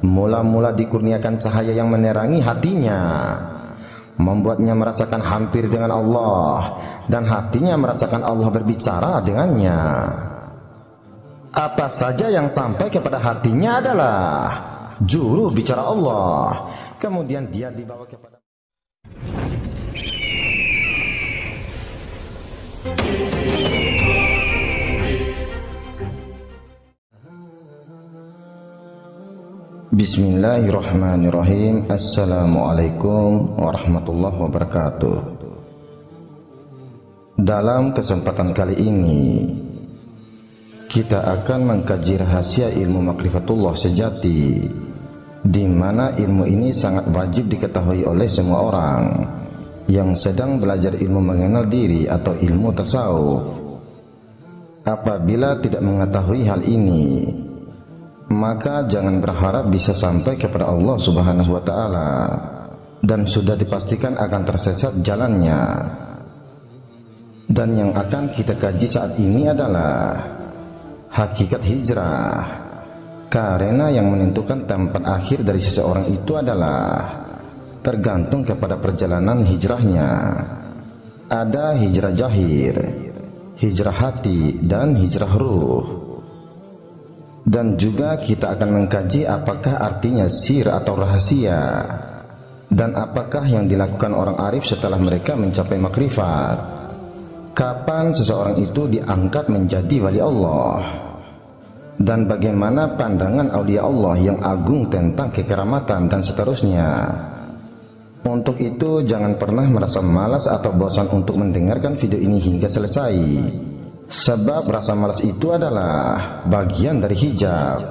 Mula-mula dikurniakan cahaya yang menerangi hatinya, membuatnya merasakan hampir dengan Allah, dan hatinya merasakan Allah berbicara dengannya. Apa saja yang sampai kepada hatinya adalah juru bicara Allah. Kemudian dia dibawa kepada Bismillahirrahmanirrahim. Assalamualaikum warahmatullahi wabarakatuh. Dalam kesempatan kali ini kita akan mengkaji rahasia ilmu makrifatullah sejati, di mana ilmu ini sangat wajib diketahui oleh semua orang yang sedang belajar ilmu mengenal diri atau ilmu tasawuf. Apabila tidak mengetahui hal ini, maka jangan berharap bisa sampai kepada Allah Subhanahu wa Ta'ala, dan sudah dipastikan akan tersesat jalannya. Dan yang akan kita kaji saat ini adalah hakikat hijrah, karena yang menentukan tempat akhir dari seseorang itu adalah tergantung kepada perjalanan hijrahnya. Ada hijrah zahir, hijrah hati, dan hijrah ruh. Dan juga kita akan mengkaji apakah artinya sir atau rahasia, dan apakah yang dilakukan orang arif setelah mereka mencapai makrifat. Kapan seseorang itu diangkat menjadi wali Allah, dan bagaimana pandangan aulia Allah yang agung tentang kekeramatan dan seterusnya. Untuk itu jangan pernah merasa malas atau bosan untuk mendengarkan video ini hingga selesai, sebab rasa malas itu adalah bagian dari hijab,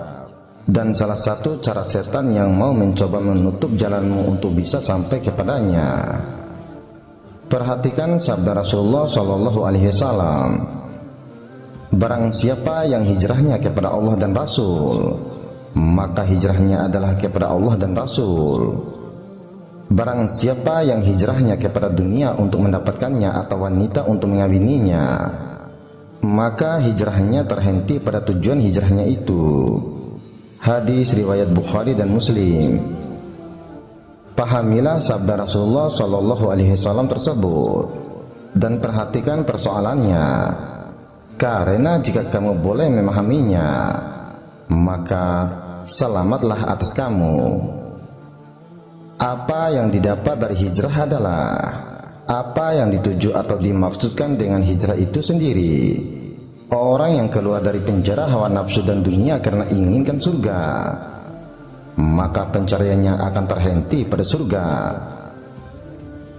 dan salah satu cara setan yang mau mencoba menutup jalanmu untuk bisa sampai kepadanya. Perhatikan sabda Rasulullah Shallallahu Alaihi Wasallam, barang siapa yang hijrahnya kepada Allah dan Rasul, maka hijrahnya adalah kepada Allah dan Rasul. Barang siapa yang hijrahnya kepada dunia untuk mendapatkannya atau wanita untuk mengawininya, maka hijrahnya terhenti pada tujuan hijrahnya itu. Hadis riwayat Bukhari dan Muslim. Pahamilah sabda Rasulullah Shallallahu Alaihi Wasallam tersebut dan perhatikan persoalannya, karena jika kamu boleh memahaminya, maka selamatlah atas kamu. Apa yang didapat dari hijrah adalah apa yang dituju atau dimaksudkan dengan hijrah itu sendiri. Orang yang keluar dari penjara hawa nafsu dan dunia karena inginkan surga, maka pencariannya akan terhenti pada surga.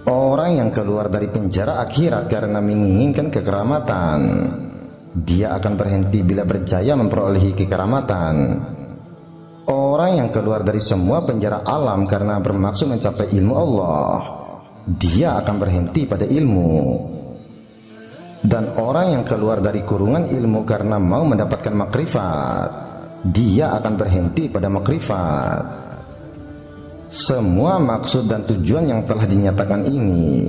Orang yang keluar dari penjara akhirat karena menginginkan kekeramatan, dia akan berhenti bila berjaya memperolehi kekeramatan. Orang yang keluar dari semua penjara alam karena bermaksud mencapai ilmu Allah, dia akan berhenti pada ilmu. Dan orang yang keluar dari kurungan ilmu karena mau mendapatkan makrifat, dia akan berhenti pada makrifat. Semua maksud dan tujuan yang telah dinyatakan ini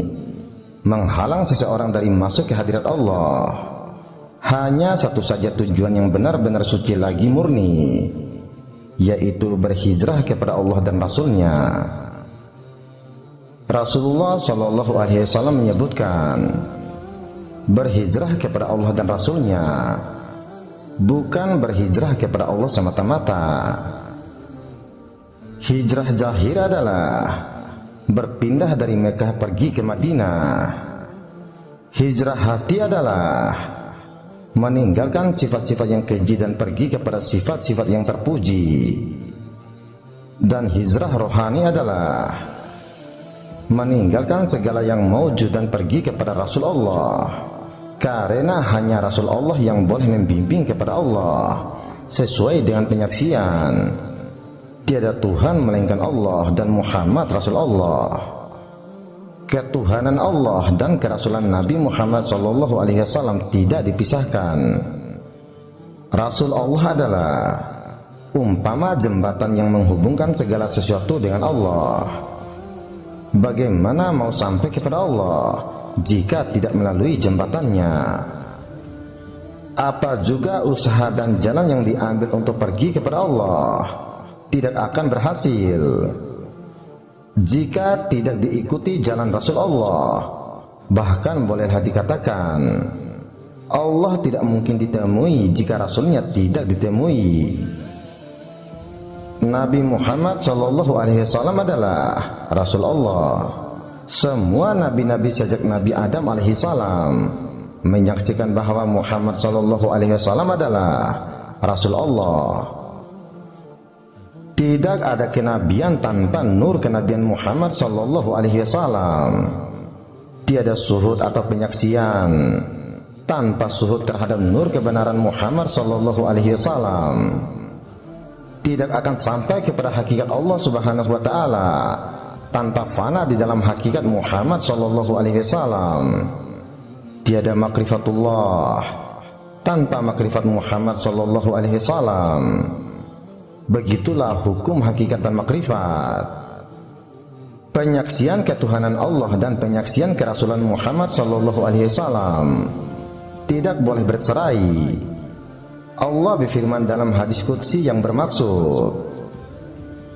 menghalang seseorang dari masuk ke hadirat Allah. Hanya satu saja tujuan yang benar-benar suci lagi murni, yaitu berhijrah kepada Allah dan Rasulnya. Rasulullah Shallallahu Alaihi Wasallam menyebutkan, berhijrah kepada Allah dan Rasulnya, bukan berhijrah kepada Allah semata-mata. Hijrah zahir adalah berpindah dari Mekah pergi ke Madinah. Hijrah hati adalah meninggalkan sifat-sifat yang keji dan pergi kepada sifat-sifat yang terpuji. Dan hijrah rohani adalah meninggalkan segala yang maujud dan pergi kepada Rasul Allah, karena hanya Rasul Allah yang boleh membimbing kepada Allah sesuai dengan penyaksian tiada Tuhan melainkan Allah dan Muhammad Rasul Allah. Ketuhanan Allah dan kerasulan Nabi Muhammad Sallallahu Alaihi Wasallam tidak dipisahkan. Rasul Allah adalah umpama jembatan yang menghubungkan segala sesuatu dengan Allah. Bagaimana mau sampai kepada Allah jika tidak melalui jembatannya? Apa juga usaha dan jalan yang diambil untuk pergi kepada Allah tidak akan berhasil. Jika tidak diikuti jalan Rasulullah, bahkan bolehlah dikatakan Allah tidak mungkin ditemui jika Rasulnya tidak ditemui. Nabi Muhammad SAW adalah Rasul Allah. Semua nabi-nabi sejak Nabi Adam alaihissalam menyaksikan bahwa Muhammad SAW adalah Rasul Allah. Tidak ada kenabian tanpa nur kenabian Muhammad SAW. Tiada suhud atau penyaksian tanpa suhud terhadap nur kebenaran Muhammad SAW. Tidak akan sampai kepada hakikat Allah Subhanahu wa taala tanpa fana di dalam hakikat Muhammad SAW. Tiada makrifatullah tanpa makrifat Muhammad SAW. Begitulah hukum hakikat dan makrifat. Penyaksian ketuhanan Allah dan penyaksian kerasulan Muhammad SAW tidak boleh bercerai. Allah berfirman dalam hadis qudsi yang bermaksud,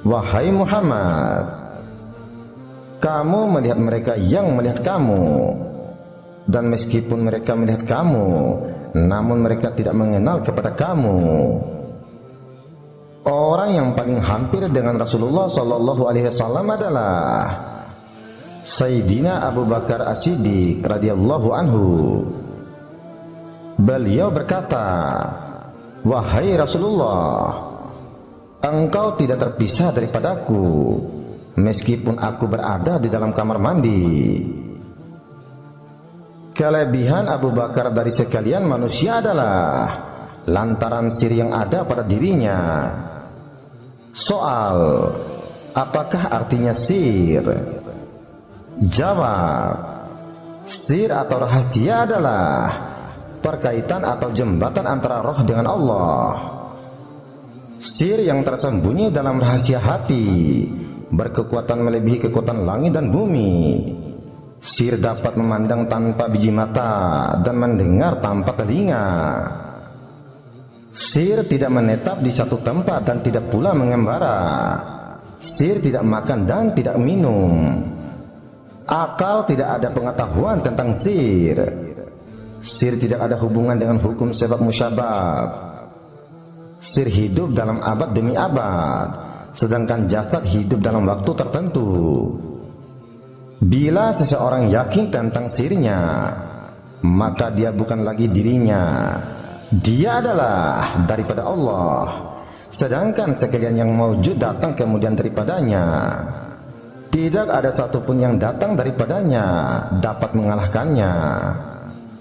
"Wahai Muhammad, kamu melihat mereka yang melihat kamu, dan meskipun mereka melihat kamu, namun mereka tidak mengenal kepada kamu." Orang yang paling hampir dengan Rasulullah SAW adalah Sayyidina Abu Bakar As-Siddiq radhiyallahu anhu. Beliau berkata, "Wahai Rasulullah, engkau tidak terpisah daripadaku meskipun aku berada di dalam kamar mandi." Kelebihan Abu Bakar dari sekalian manusia adalah lantaran sir yang ada pada dirinya. Soal, apakah artinya sir? Jawab, sir atau rahasia adalah perkaitan atau jembatan antara roh dengan Allah. Sir yang tersembunyi dalam rahasia hati berkekuatan melebihi kekuatan langit dan bumi. Sir dapat memandang tanpa biji mata dan mendengar tanpa telinga. Sir tidak menetap di satu tempat dan tidak pula mengembara. Sir tidak makan dan tidak minum. Akal tidak ada pengetahuan tentang sir. Sir tidak ada hubungan dengan hukum sebab musyabab. Sir hidup dalam abad demi abad, sedangkan jasad hidup dalam waktu tertentu. Bila seseorang yakin tentang sirnya, maka dia bukan lagi dirinya. Dia adalah daripada Allah, sedangkan sekalian yang mawjud datang kemudian daripadanya. Tidak ada satupun yang datang daripadanya dapat mengalahkannya,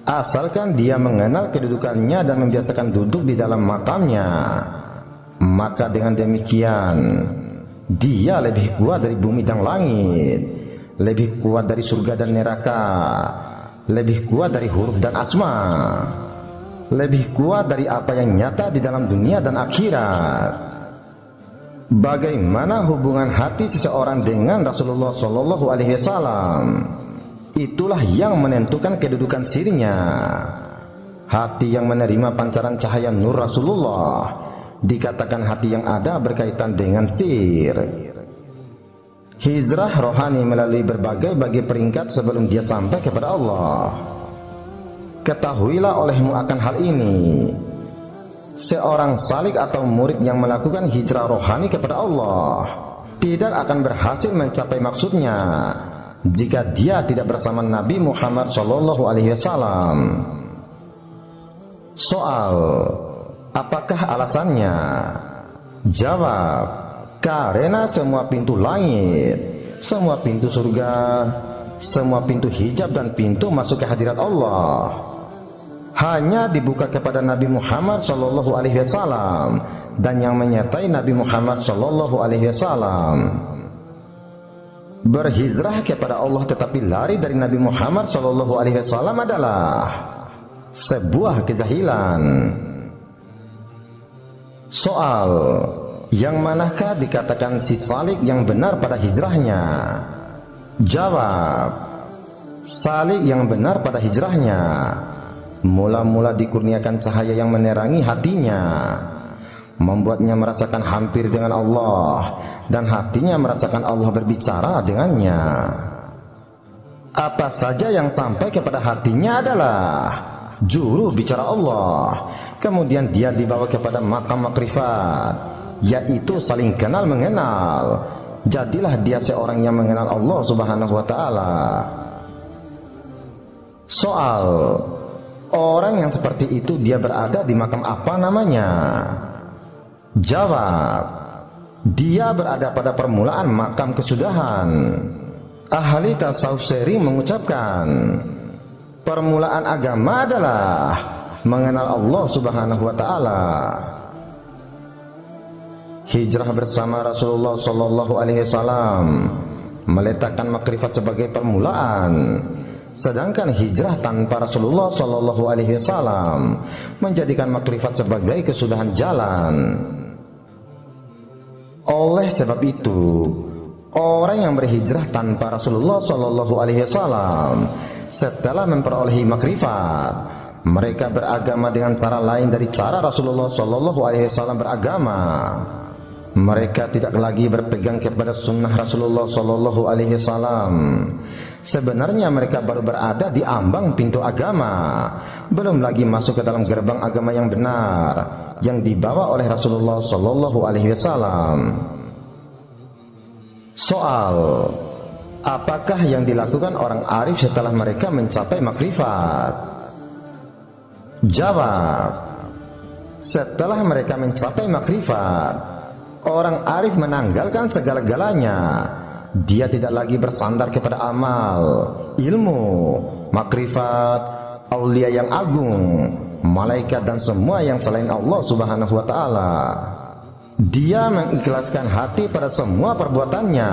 asalkan dia mengenal kedudukannya dan membiasakan duduk di dalam makamnya. Maka dengan demikian dia lebih kuat dari bumi dan langit, lebih kuat dari surga dan neraka, lebih kuat dari huruf dan asma, lebih kuat dari apa yang nyata di dalam dunia dan akhirat. Bagaimana hubungan hati seseorang dengan Rasulullah SAW? Itulah yang menentukan kedudukan sirnya. Hati yang menerima pancaran cahaya nur Rasulullah dikatakan hati yang ada berkaitan dengan sir. Hijrah rohani melalui berbagai peringkat sebelum dia sampai kepada Allah. Ketahuilah olehmu akan hal ini, seorang salik atau murid yang melakukan hijrah rohani kepada Allah tidak akan berhasil mencapai maksudnya jika dia tidak bersama Nabi Muhammad SAW. Soal, apakah alasannya? Jawab, karena semua pintu langit, semua pintu surga, semua pintu hijab dan pintu masuk ke hadirat Allah hanya dibuka kepada Nabi Muhammad SAW dan yang menyertai Nabi Muhammad SAW. Berhijrah kepada Allah tetapi lari dari Nabi Muhammad SAW adalah sebuah kejahilan. Soal, yang manakah dikatakan si salik yang benar pada hijrahnya? Jawab, salik yang benar pada hijrahnya mula-mula dikurniakan cahaya yang menerangi hatinya, membuatnya merasakan hampir dengan Allah, dan hatinya merasakan Allah berbicara dengannya. Apa saja yang sampai kepada hatinya adalah juru bicara Allah. Kemudian dia dibawa kepada makam makrifat, yaitu saling kenal mengenal. Jadilah dia seorang yang mengenal Allah Subhanahu wa ta'ala. Soal orang yang seperti itu, dia berada di makam apa namanya? Jawab, dia berada pada permulaan makam kesudahan. Ahli tasawuf sering mengucapkan, permulaan agama adalah mengenal Allah Subhanahu wa ta'ala. Hijrah bersama Rasulullah sallallahu alaihi wasallam meletakkan makrifat sebagai permulaan, sedangkan hijrah tanpa Rasulullah sallallahu alaihi wasallam menjadikan makrifat sebagai kesudahan jalan. Oleh sebab itu, orang yang berhijrah tanpa Rasulullah sallallahu alaihi wasallam setelah memperolehi makrifat, mereka beragama dengan cara lain dari cara Rasulullah sallallahu alaihi wasallam beragama. Mereka tidak lagi berpegang kepada sunnah Rasulullah sallallahu alaihi wasallam. Sebenarnya mereka baru berada di ambang pintu agama, belum lagi masuk ke dalam gerbang agama yang benar yang dibawa oleh Rasulullah sallallahu alaihi wasallam. Soal apakah yang dilakukan orang arif setelah mereka mencapai makrifat? Jawab, setelah mereka mencapai makrifat, orang arif menanggalkan segala-galanya. Dia tidak lagi bersandar kepada amal, ilmu, makrifat, aulia yang agung, malaikat dan semua yang selain Allah Subhanahu wa ta'ala. Dia mengikhlaskan hati pada semua perbuatannya,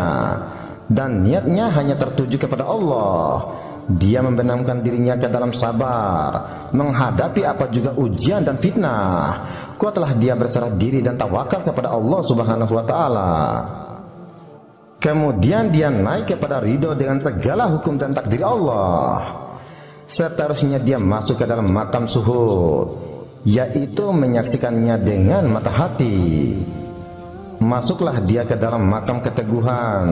dan niatnya hanya tertuju kepada Allah. Dia membenamkan dirinya ke dalam sabar menghadapi apa juga ujian dan fitnah. Kuatlah dia berserah diri dan tawakal kepada Allah Subhanahu wa ta'ala. Kemudian dia naik kepada ridho dengan segala hukum dan takdir Allah. Seterusnya dia masuk ke dalam makam suhud, yaitu menyaksikannya dengan mata hati. Masuklah dia ke dalam makam keteguhan.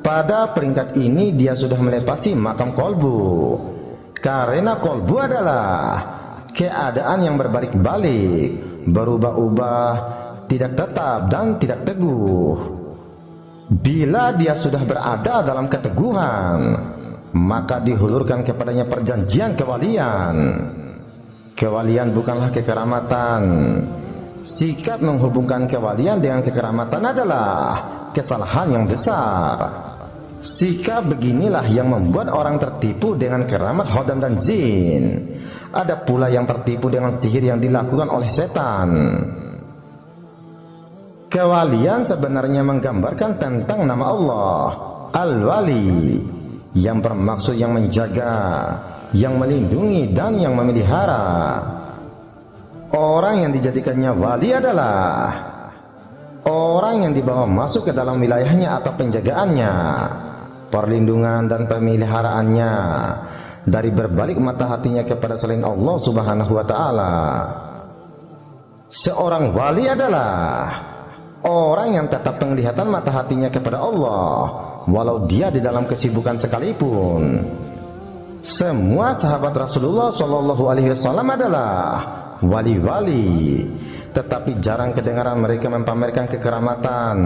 Pada peringkat ini dia sudah melepasi makam kolbu, karena kolbu adalah keadaan yang berbalik-balik, berubah-ubah, tidak tetap dan tidak teguh. Bila dia sudah berada dalam keteguhan, maka dihulurkan kepadanya perjanjian kewalian. Kewalian bukanlah kekeramatan. Sikap menghubungkan kewalian dengan kekeramatan adalah kesalahan yang besar. Sikap beginilah yang membuat orang tertipu dengan keramat khodam dan jin. Ada pula yang tertipu dengan sihir yang dilakukan oleh setan. Kewalian sebenarnya menggambarkan tentang nama Allah, Al-Wali, yang bermaksud yang menjaga, yang melindungi dan yang memelihara. Orang yang dijadikannya wali adalah orang yang dibawa masuk ke dalam wilayahnya atau penjagaannya, perlindungan dan pemeliharaannya dari berbalik mata hatinya kepada selain Allah Subhanahu wa ta'ala. Seorang wali adalah orang yang tetap penglihatan mata hatinya kepada Allah, walau dia di dalam kesibukan sekalipun. Semua sahabat Rasulullah Shallallahu Alaihi Wasallam adalah wali-wali, tetapi jarang kedengaran mereka mempamerkan kekeramatan.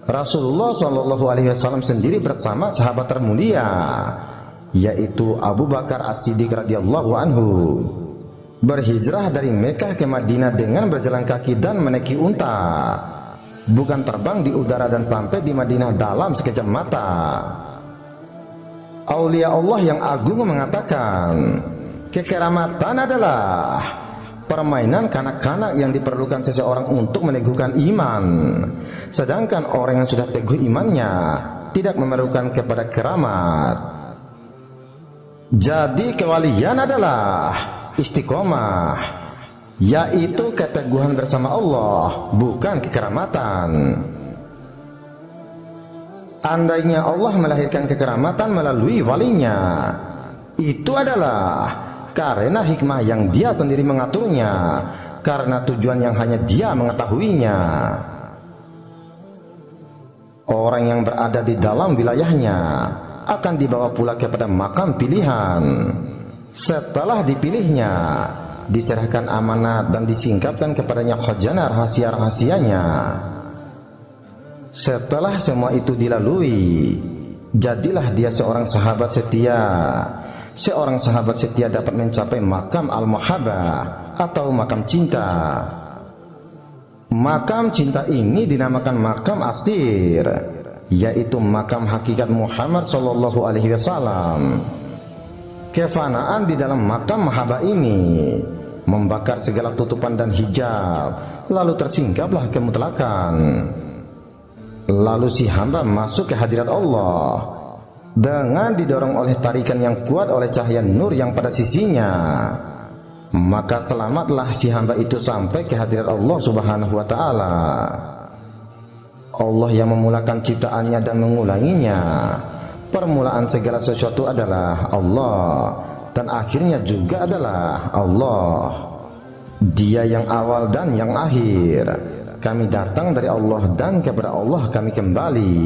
Rasulullah Shallallahu Alaihi Wasallam sendiri bersama sahabat termulia, yaitu Abu Bakar As-Siddiq radhiyallahu anhu, berhijrah dari Mekah ke Madinah dengan berjalan kaki dan menaiki unta, bukan terbang di udara, dan sampai di Madinah dalam sekejap mata. Aulia Allah yang agung mengatakan, kekeramatan adalah permainan kanak-kanak yang diperlukan seseorang untuk meneguhkan iman. Sedangkan orang yang sudah teguh imannya tidak memerlukan kepada keramat. Jadi kewalian adalah istiqomah, yaitu keteguhan bersama Allah, bukan kekeramatan. Andainya Allah melahirkan kekeramatan melalui walinya, itu adalah karena hikmah yang dia sendiri mengaturnya karena tujuan yang hanya Dia mengetahuinya. Orang yang berada di dalam wilayahnya akan dibawa pula kepada makam pilihan. Setelah dipilihnya, diserahkan amanat dan disingkapkan kepadanya khazanah rahasia-rahasianya. Setelah semua itu dilalui, jadilah dia seorang sahabat setia. Seorang sahabat setia dapat mencapai makam al-muhabbah atau makam cinta. Makam cinta ini dinamakan makam asir, yaitu makam hakikat Muhammad sallallahu alaihi wasallam. Kefanaan di dalam makam mahabbah ini membakar segala tutupan dan hijab, lalu tersingkaplah kemutlakan. Lalu si hamba masuk ke hadirat Allah dengan didorong oleh tarikan yang kuat oleh cahaya nur yang pada sisinya. Maka selamatlah si hamba itu sampai ke hadirat Allah subhanahu wa ta'ala. Allah yang memulakan ciptaannya dan mengulanginya. Permulaan segala sesuatu adalah Allah, dan akhirnya juga adalah Allah. Dia yang awal dan yang akhir. Kami datang dari Allah dan kepada Allah kami kembali.